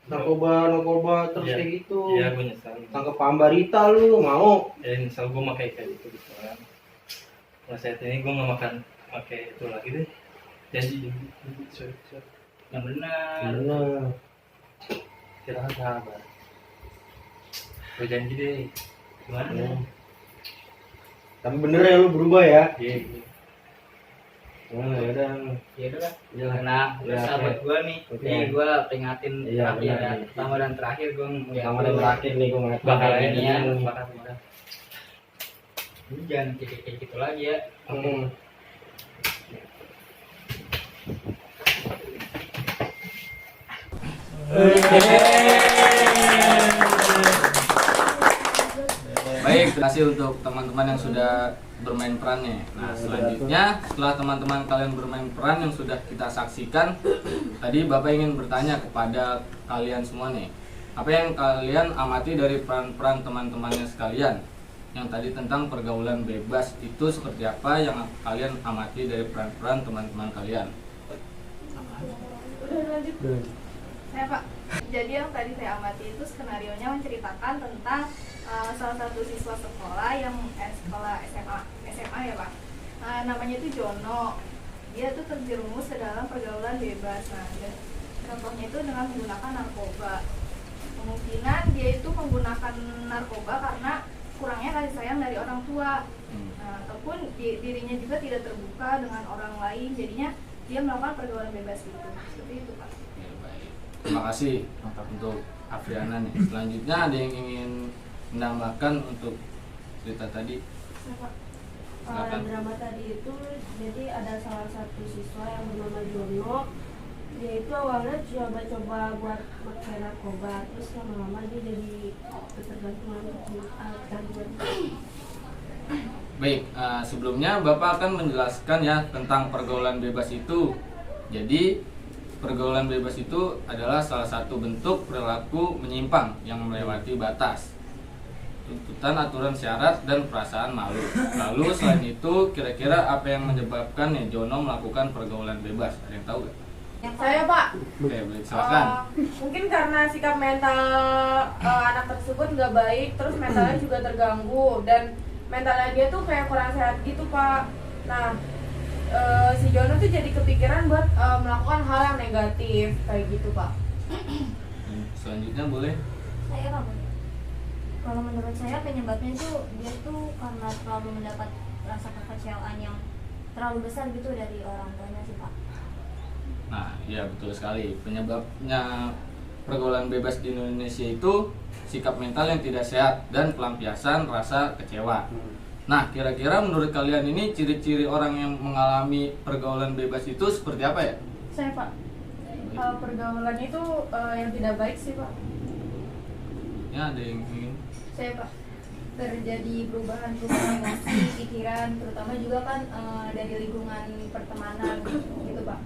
Narkoba terus Iya. kayak gitu. Iya, gue nyesal. Tangkap pambarita lu mau. Ya nyesal gue pakai kayak gitu kan. Nah saat ini gue nggak makan pakai itu lagi deh. Janji. Sorry. Yang benar. Bener. Kita kan sahabat. Gue janji deh. Gimana? Ya. Tapi bener ya lu berubah ya. Iya. Nah, yaudah. Ya udah lah. Ya. Karena lu Ya, sahabat oke. gua nih. Oke. Nih gua peringatin Iya, terakhir ya. benar. Pertama dan terakhir gua Pertama dan terakhir nih gua ngeliat bakal kayak ini ya. gini. Bakal. Lu jangan kayak gitu lagi ya. Baik, terima kasih untuk teman-teman yang sudah bermain perannya. Nah, selanjutnya setelah teman-teman kalian bermain peran yang sudah kita saksikan, tadi Bapak ingin bertanya kepada kalian semua nih, apa yang kalian amati dari peran-peran teman-temannya sekalian? yang tadi tentang pergaulan bebas itu seperti apa yang kalian amati dari peran-peran teman-teman kalian. Udah lanjut. Saya Pak. Jadi yang tadi saya amati itu skenarionya menceritakan tentang salah satu siswa sekolah yang sekolah SMA ya Pak. Namanya itu Jono. Dia tuh terjerumus ke dalam pergaulan bebas. Nah, contohnya itu dengan menggunakan narkoba. Kemungkinan dia itu menggunakan narkoba karena kurangnya kasih sayang dari orang tua. Nah, ataupun dirinya juga tidak terbuka dengan orang lain, jadinya dia melakukan pergaulan bebas itu. Seperti itu Pak. Ya, baik. Terima kasih untuk Afriana nih. Selanjutnya ada yang ingin menambahkan untuk cerita tadi? Silakan. Drama tadi itu jadi ada salah satu siswa yang bernama Jono. Dia itu awalnya coba-coba buat pakai narkoba, terus lama-lama dia jadi ketergantungan gangguan. Baik, sebelumnya Bapak akan menjelaskan ya tentang pergaulan bebas itu. Jadi pergaulan bebas itu adalah salah satu bentuk perilaku menyimpang yang melewati batas, tuntutan, aturan, syarat, dan perasaan malu. Lalu selain itu kira-kira apa yang menyebabkan ya Jono melakukan pergaulan bebas? Ada yang tahu gak? Saya Pak. Oke, baik, silakan. Mungkin karena sikap mental anak tersebut nggak baik, terus mentalnya juga terganggu dan mentalnya dia tuh kayak kurang sehat gitu Pak. Nah, si Jono tuh jadi kepikiran buat melakukan hal yang negatif kayak gitu Pak. Selanjutnya boleh? Saya Pak. Kalau menurut saya penyebabnya tuh dia tuh karena terlalu mendapat rasa kekecewaan yang terlalu besar gitu dari orang tuanya sih Pak. Nah, iya betul sekali. Penyebabnya pergaulan bebas di Indonesia itu sikap mental yang tidak sehat dan pelampiasan rasa kecewa. Nah, kira-kira menurut kalian ini ciri-ciri orang yang mengalami pergaulan bebas itu seperti apa ya? Saya Pak. Pergaulan itu yang tidak baik sih Pak. Ya, ada yang ingin? Saya Pak. Terjadi perubahan-perubahan emosi, pikiran, terutama juga kan dari lingkungan pertemanan gitu Pak.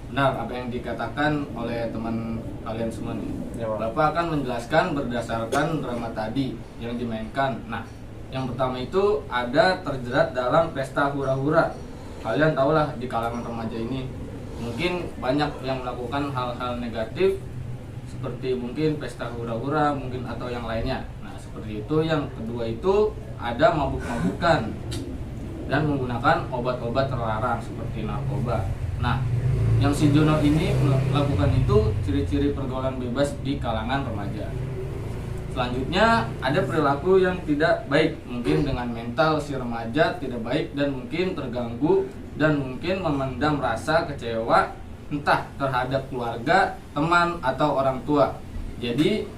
Benar, apa yang dikatakan oleh teman kalian semua nih. Ya, Pak. Bapak akan menjelaskan berdasarkan drama tadi yang dimainkan. Nah, yang pertama itu ada terjerat dalam pesta hura-hura. Kalian tahulah di kalangan remaja ini mungkin banyak yang melakukan hal-hal negatif seperti mungkin pesta hura-hura mungkin atau yang lainnya. Nah, seperti itu. Yang kedua itu ada mabuk-mabukan dan menggunakan obat-obat terlarang seperti narkoba. Nah, yang si Jono ini melakukan itu ciri-ciri pergaulan bebas di kalangan remaja. Selanjutnya ada perilaku yang tidak baik, mungkin dengan mental si remaja tidak baik dan mungkin terganggu dan mungkin memendam rasa kecewa entah terhadap keluarga, teman atau orang tua. Jadi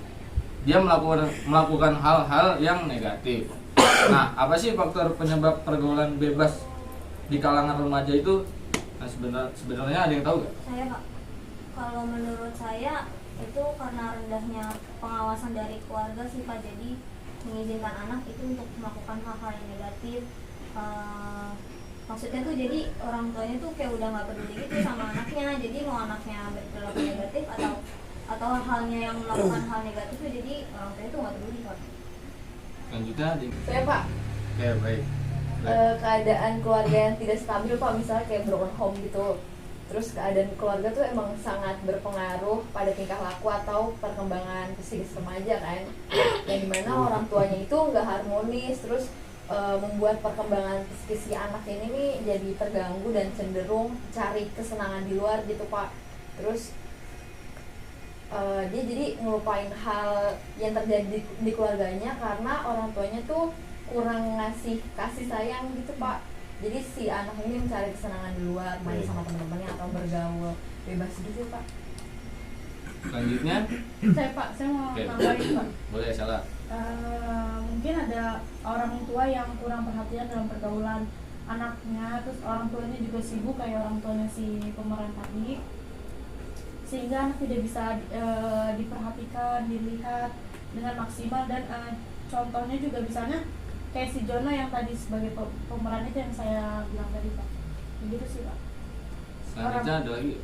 dia melakukan hal-hal yang negatif. Nah, apa sih faktor penyebab pergaulan bebas di kalangan remaja itu? Nah, sebenarnya ada yang tahu nggak? Saya Pak. Kalau menurut saya itu karena rendahnya pengawasan dari keluarga sih Pak. Jadi mengizinkan anak itu untuk melakukan hal-hal yang negatif. Maksudnya tuh jadi orang tuanya tuh kayak udah nggak peduli gitu sama anaknya. Jadi mau anaknya berperilaku negatif atau halnya yang melakukan hal negatif tuh jadi orang tuanya tuh nggak peduli Pak. Selanjutnya Saya Pak. Oke, baik. Keadaan keluarga yang tidak stabil Pak, misalnya kayak broken home gitu. Terus keadaan keluarga tuh emang sangat berpengaruh pada tingkah laku atau perkembangan psikis remaja kan, yang dimana orang tuanya itu nggak harmonis, terus membuat perkembangan psikis si anak ini nih jadi terganggu dan cenderung cari kesenangan di luar gitu Pak. Terus dia jadi ngelupain hal yang terjadi di keluarganya karena orang tuanya tuh kurang ngasih kasih sayang gitu Pak. Jadi si anak ini mencari kesenangan di luar, main sama teman-temannya atau bergaul bebas gitu Pak. Selanjutnya Saya Pak, saya mau Oke. nambahin Pak. boleh salah. Mungkin ada orang tua yang kurang perhatian dalam pergaulan anaknya, terus orang tuanya juga sibuk kayak orang tuanya si pemeran tadi, sehingga anak tidak bisa diperhatikan, dilihat dengan maksimal. Dan contohnya juga misalnya kayak si Jono yang tadi sebagai pemeran itu yang saya bilang tadi Pak. Begitu sih Pak. Selanjutnya ada lagi?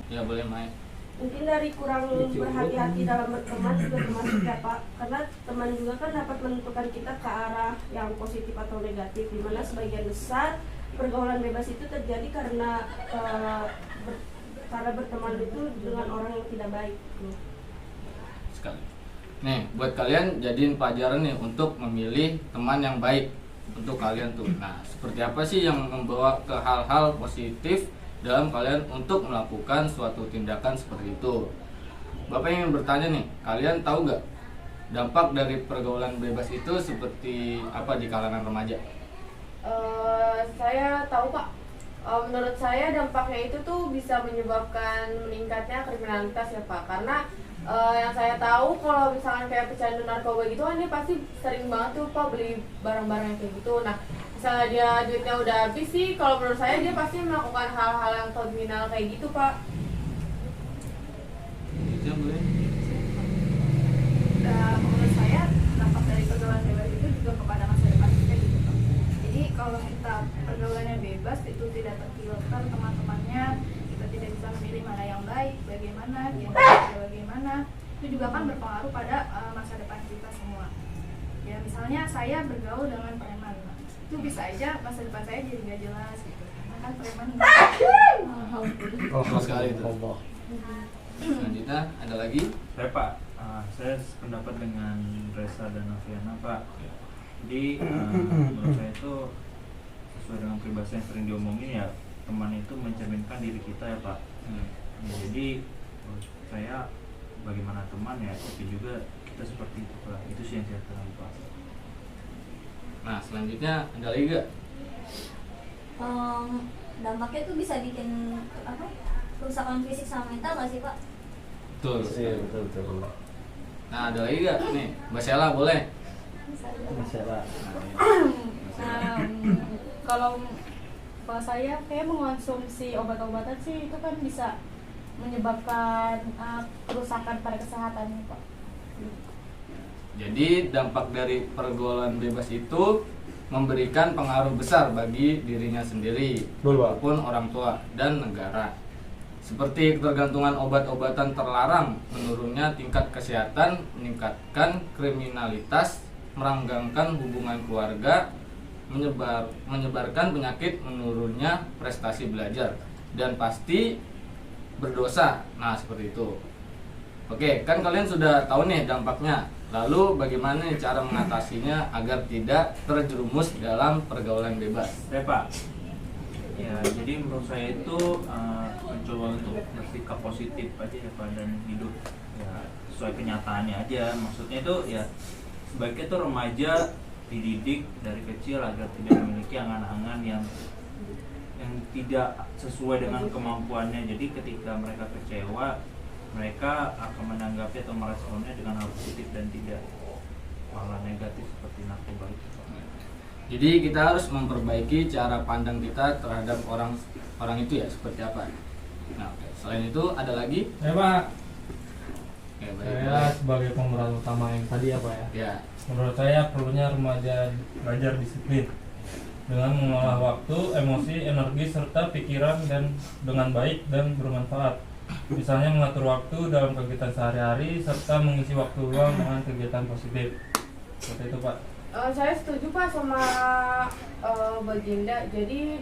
Ya boleh main. mungkin dari kurang berhati-hati dalam berteman juga termasuk ya Pak, karena teman juga kan dapat menentukan kita ke arah yang positif atau negatif, dimana sebagian besar pergaulan bebas itu terjadi karena berteman itu dengan orang yang tidak baik gitu. Sekali. Nih, buat kalian jadiin pelajaran nih untuk memilih teman yang baik untuk kalian tuh. Nah, seperti apa sih yang membawa ke hal-hal positif dalam kalian untuk melakukan suatu tindakan seperti itu? Bapak ingin bertanya nih, kalian tahu gak dampak dari pergaulan bebas itu seperti apa di kalangan remaja? Saya tahu Pak. Menurut saya dampaknya itu tuh bisa menyebabkan meningkatnya kriminalitas ya Pak, karena yang saya tahu kalau misalkan kayak pecandu narkoba gitu kan dia pasti sering banget tuh Pak beli barang-barang kayak gitu. Nah, misalnya dia duitnya udah habis sih, kalau menurut saya dia pasti melakukan hal-hal yang kriminal kayak gitu Pak. Itu boleh. Menurut saya dampak dari pergaulan bebas itu juga kepada masa depan kita gitu Pak. Jadi kalau kita pergaulannya bebas itu tidak terfilter teman-temannya, kita tidak bisa memilih mana yang baik, bagaimana, bagaimana, itu juga kan berpengaruh pada masa depan kita semua. Ya misalnya saya bergaul dengan preman, itu bisa aja masa depan saya jadi gak jelas gitu, karena kan preman Betul sekali itu. Selanjutnya ada lagi? Saya Pak, saya sependapat dengan Reza dan Aviana Pak. Jadi menurut saya itu sesuai dengan peribahasa yang sering diomongin ya, teman itu mencerminkan diri kita ya Pak. Ya, jadi menurut saya bagaimana teman ya, tapi juga kita seperti itu Pak. Itu sih yang saya tahu Pak. Nah, selanjutnya ada lagi gak? Dampaknya tuh bisa bikin apa? Kerusakan fisik sama mental nggak sih Pak? Betul. Iya, betul. Nah, ada lagi gak? Nih, Mbak Sela boleh? Masalah. Kalau saya kayak mengonsumsi obat-obatan sih itu kan bisa menyebabkan kerusakan pada kesehatan Pak. Jadi dampak dari pergaulan bebas itu memberikan pengaruh besar bagi dirinya sendiri maupun orang tua dan negara. Seperti ketergantungan obat-obatan terlarang, menurunnya tingkat kesehatan, meningkatkan kriminalitas, merenggangkan hubungan keluarga, menyebarkan penyakit, menurunnya prestasi belajar, dan pasti berdosa. Nah, seperti itu. Oke, kan kalian sudah tahu nih dampaknya. Lalu bagaimana nih cara mengatasinya agar tidak terjerumus dalam pergaulan bebas? Ya Pak, ya jadi menurut saya itu mencoba untuk bersikap positif aja ya Pak, dan hidup ya sesuai kenyataannya aja. Maksudnya itu ya sebaiknya tuh remaja dididik dari kecil agar tidak memiliki angan-angan yang tidak sesuai dengan kemampuannya. Jadi ketika mereka kecewa, mereka akan menanggapi atau meresponnya dengan hal positif dan tidak malah negatif seperti narkoba itu. Jadi kita harus memperbaiki cara pandang kita terhadap orang itu ya, seperti apa. Nah, oke. Selain itu ada lagi? Ya Pak, Oke, baik. saya sebagai pemeran utama yang tadi ya Pak ya. Ya. Menurut saya perlunya remaja belajar disiplin dengan mengolah waktu, emosi, energi, serta pikiran dan dengan baik dan bermanfaat. Misalnya mengatur waktu dalam kegiatan sehari-hari serta mengisi waktu luang dengan kegiatan positif. Seperti itu Pak. Saya setuju Pak sama Baginda. Jadi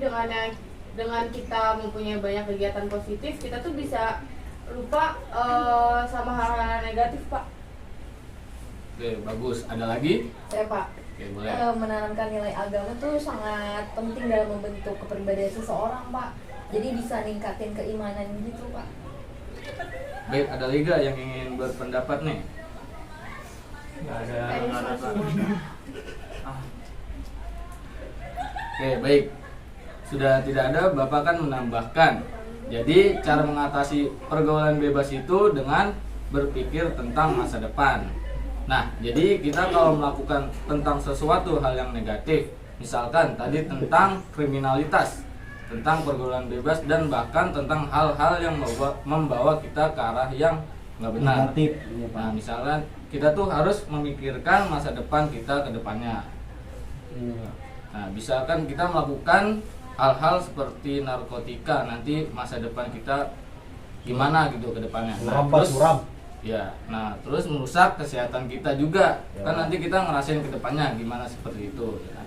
dengan kita mempunyai banyak kegiatan positif, kita tuh bisa lupa sama hal-hal negatif Pak. Oke, bagus. Ada lagi? Saya Pak. Oke, boleh. Menanamkan nilai agama tuh sangat penting dalam membentuk kepribadian seseorang Pak. Jadi bisa ningkatin keimanan gitu Pak. Baik, ada lagi gak yang ingin berpendapat nih? Nggak ada. Oke, baik. Sudah tidak ada, Bapak kan menambahkan. Jadi, cara mengatasi pergaulan bebas itu dengan berpikir tentang masa depan. Nah, jadi kita kalau melakukan tentang sesuatu hal yang negatif, misalkan tadi tentang kriminalitas, tentang pergaulan bebas, dan bahkan tentang hal-hal yang membawa kita ke arah yang nggak benar. Negatif. Nah, misalnya kita tuh harus memikirkan masa depan kita ke depannya. Nah, misalkan kita melakukan hal-hal seperti narkotika, nanti masa depan kita gimana gitu ke depannya. Ya, nah terus merusak kesehatan kita juga. Kan nanti kita ngerasain ke depannya gimana seperti itu. Ya.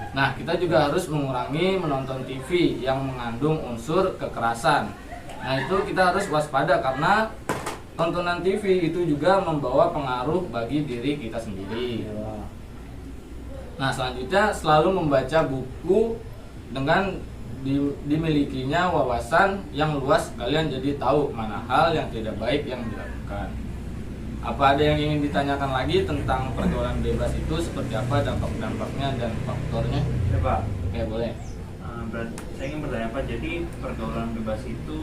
Nah, kita juga harus mengurangi menonton TV yang mengandung unsur kekerasan. Nah, itu kita harus waspada karena tontonan TV itu juga membawa pengaruh bagi diri kita sendiri. Nah, selanjutnya selalu membaca buku dengan dimilikinya wawasan yang luas, kalian jadi tahu mana hal yang tidak baik yang dilakukan. Apa ada yang ingin ditanyakan lagi tentang pergaulan bebas itu seperti apa dampak-dampaknya dan faktornya? Ya Pak. Oke, boleh. Saya ingin bertanya Pak, jadi pergaulan bebas itu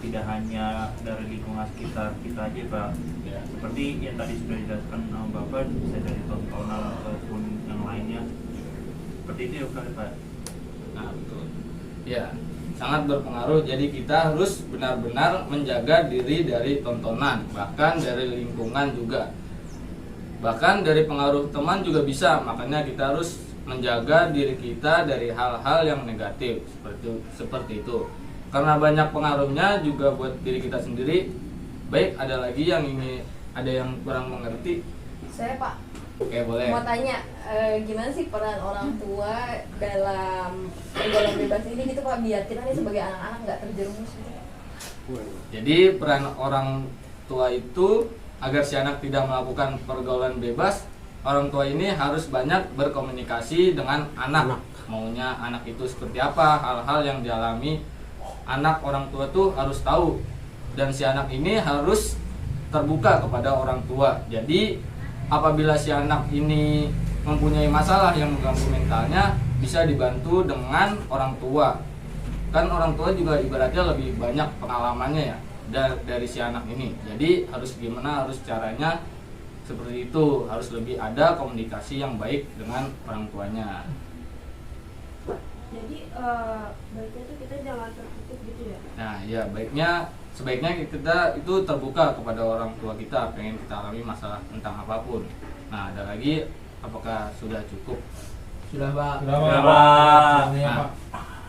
tidak hanya dari lingkungan sekitar kita aja Pak. Ya, seperti yang tadi sudah dijelaskan Bapak, bisa dari tontonan ataupun yang lainnya. Seperti itu ya Pak. Nah, betul. Ya, sangat berpengaruh. Jadi kita harus benar-benar menjaga diri dari tontonan, bahkan dari lingkungan juga. Bahkan dari pengaruh teman juga bisa. Makanya kita harus menjaga diri kita dari hal-hal yang negatif seperti itu. Karena banyak pengaruhnya juga buat diri kita sendiri. Baik, ada lagi yang ada yang kurang mengerti? Saya Pak Oke, boleh. mau tanya, gimana sih peran orang tua dalam pergaulan bebas ini gitu Pak, biar kita nih sebagai anak-anak nggak terjerumus gitu. Jadi peran orang tua itu agar si anak tidak melakukan pergaulan bebas, orang tua ini harus banyak berkomunikasi dengan anak. Maunya anak itu seperti apa, hal-hal yang dialami anak, orang tua tuh harus tahu. Dan si anak ini harus terbuka kepada orang tua. Jadi apabila si anak ini mempunyai masalah yang mengganggu mentalnya, bisa dibantu dengan orang tua. Kan orang tua juga ibaratnya lebih banyak pengalamannya ya dari si anak ini. Jadi harus gimana, harus caranya seperti itu, harus lebih ada komunikasi yang baik dengan orang tuanya. Jadi baiknya tuh kita jangan tertutup gitu ya. Nah, ya sebaiknya kita itu terbuka kepada orang tua kita, pengen kita alami masalah tentang apapun. Nah, ada lagi, apakah sudah cukup? Sudah Pak. Nah,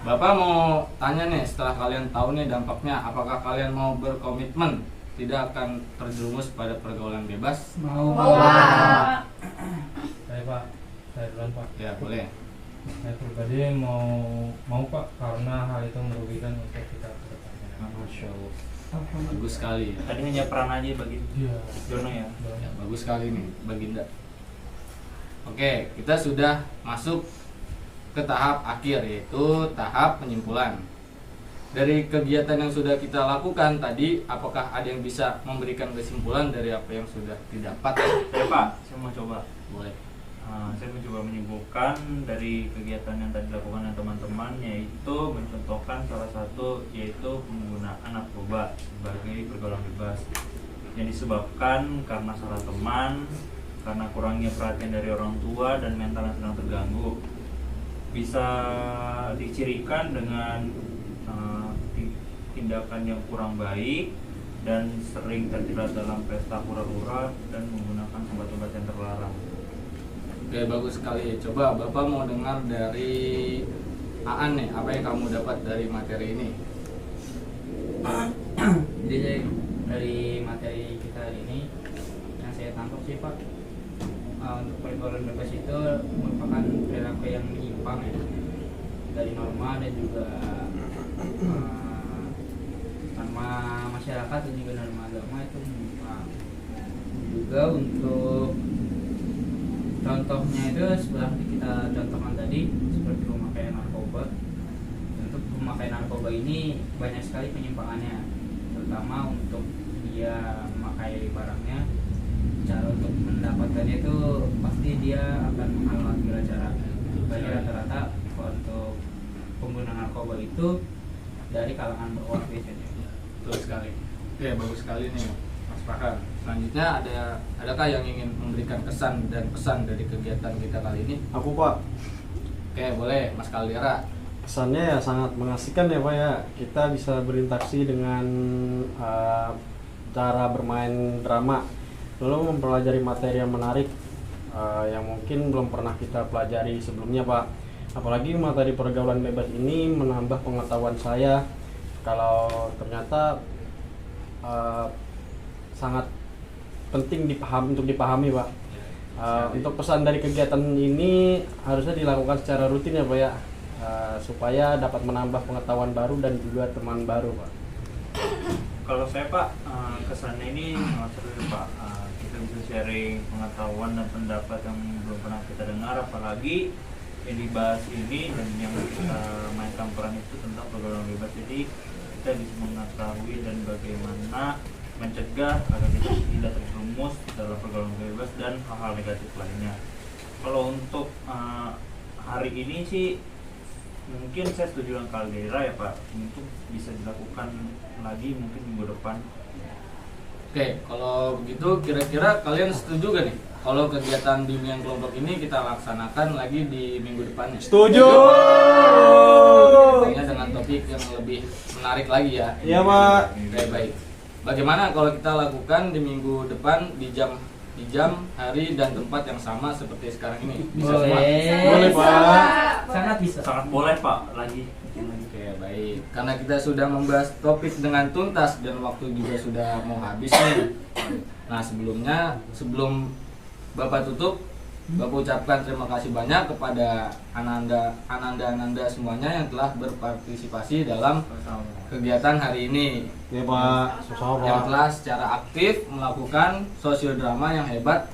Bapak mau tanya nih, setelah kalian tahu nih dampaknya, apakah kalian mau berkomitmen tidak akan terjerumus pada pergaulan bebas? Mau Pak. Saya Pak, saya duluan Pak. Ya, boleh. Saya pribadi mau Pak, karena hal itu merugikan untuk kita ke depannya. Masya Allah. Bagus sekali ya. Tadi hanya peran aja bagi Dono ya. Ya, bagus sekali nih Baginda. Oke, kita sudah masuk ke tahap akhir, yaitu tahap penyimpulan. Dari kegiatan yang sudah kita lakukan tadi, apakah ada yang bisa memberikan kesimpulan dari apa yang sudah didapat? Ya Pak, saya mau coba. Boleh. Saya mencoba menyimpulkan dari kegiatan yang tadi dilakukan oleh teman-teman, yaitu mencontohkan salah satu, yaitu penggunaan narkoba sebagai pergaulan bebas yang disebabkan karena salah teman, karena kurangnya perhatian dari orang tua dan mental yang sedang terganggu. Bisa dicirikan dengan tindakan yang kurang baik dan sering terjerat dalam pesta hura-hura dan menggunakan obat-obat yang terlarang. Oke, bagus sekali. Coba Bapak mau dengar dari Aan nih, apa yang kamu dapat dari materi ini? Jadi dari materi kita hari ini yang saya tangkap sih Pak, untuk pergaulan bebas itu merupakan perilaku yang menyimpang ya dari norma dan juga norma masyarakat dan juga norma agama itu menyimpang. Juga untuk contohnya itu setelah kita contohkan tadi seperti pemakaian narkoba. Untuk pemakaian narkoba ini banyak sekali penyimpangannya, terutama untuk dia memakai barangnya. Cara untuk mendapatkannya itu pasti dia akan menghalalkan segala cara. Jadi rata-rata untuk pengguna narkoba itu dari kalangan bawah biasanya. Betul sekali. Oke, bagus sekali nih Mas Farhan. Selanjutnya adakah yang ingin memberikan kesan dan pesan dari kegiatan kita kali ini? Aku Pak, Oke, boleh Mas Kaldera. kesannya ya sangat mengasihkan ya Pak ya. Kita bisa berinteraksi dengan cara bermain drama, lalu mempelajari materi yang menarik yang mungkin belum pernah kita pelajari sebelumnya Pak. Apalagi materi pergaulan bebas ini menambah pengetahuan saya kalau ternyata sangat penting untuk dipahami, Pak. Untuk pesan dari kegiatan ini harusnya dilakukan secara rutin ya, Pak ya, supaya dapat menambah pengetahuan baru dan juga teman baru, Pak. Kalau saya Pak, kesannya ini sangat seru Pak. Kita bisa sharing pengetahuan dan pendapat yang belum pernah kita dengar, apalagi yang dibahas ini dan yang kita mainkan peran itu tentang pergaulan bebas. Jadi kita bisa mengetahui dan bagaimana mencegah agar kita tidak terjerumus dalam pergaulan bebas dan hal-hal negatif lainnya. Kalau untuk hari ini sih mungkin saya setuju dengan Caldera ya Pak, untuk bisa dilakukan lagi mungkin minggu depan. Oke, kalau begitu kira-kira kalian setuju gak nih kalau kegiatan bimbingan kelompok ini kita laksanakan lagi di minggu depannya? Setuju. Tentunya dengan topik yang lebih menarik lagi ya. Iya, Pak. Oke, baik. Bagaimana kalau kita lakukan di minggu depan di jam, hari dan tempat yang sama seperti sekarang ini? Bisa semua? Boleh, Pak. Sangat bisa. Sangat boleh Pak, lagi. Oke, baik. Karena kita sudah membahas topik dengan tuntas dan waktu juga sudah mau habis nih. Nah, sebelum Bapak tutup, Bapak ucapkan terima kasih banyak kepada Ananda semuanya yang telah berpartisipasi dalam kegiatan hari ini. Ya, Pak. Sama-sama, Yang Pak. telah secara aktif melakukan sosiodrama yang hebat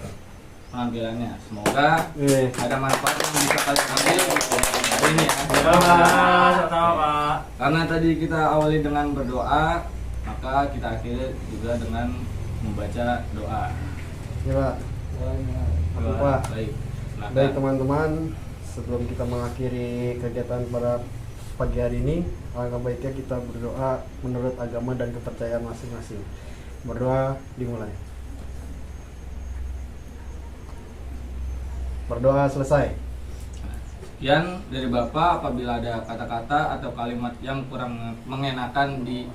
penampilannya. Semoga ada manfaat yang bisa kalian ambil hari ini ya. Sama-sama Pak. Karena tadi kita awali dengan berdoa, maka kita akhiri juga dengan membaca doa. Ya, Pak. Aku, Pak. Baik. Silakan. Baik teman-teman, sebelum kita mengakhiri kegiatan pada pagi hari ini, alangkah baiknya kita berdoa menurut agama dan kepercayaan masing-masing. Berdoa dimulai. Berdoa selesai. Sekian dari Bapak, apabila ada kata-kata atau kalimat yang kurang mengenakan di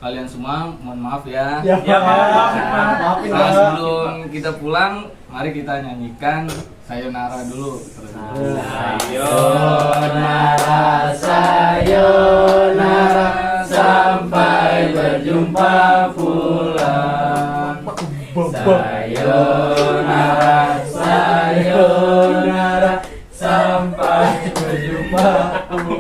kalian semua, mohon maaf ya. Ya, maafin Nah, sebelum kita pulang, mari kita nyanyikan Sayonara dulu. Sayonara, sayonara, sampai berjumpa pulang. Sayonara, sayonara, sampai berjumpa pulang.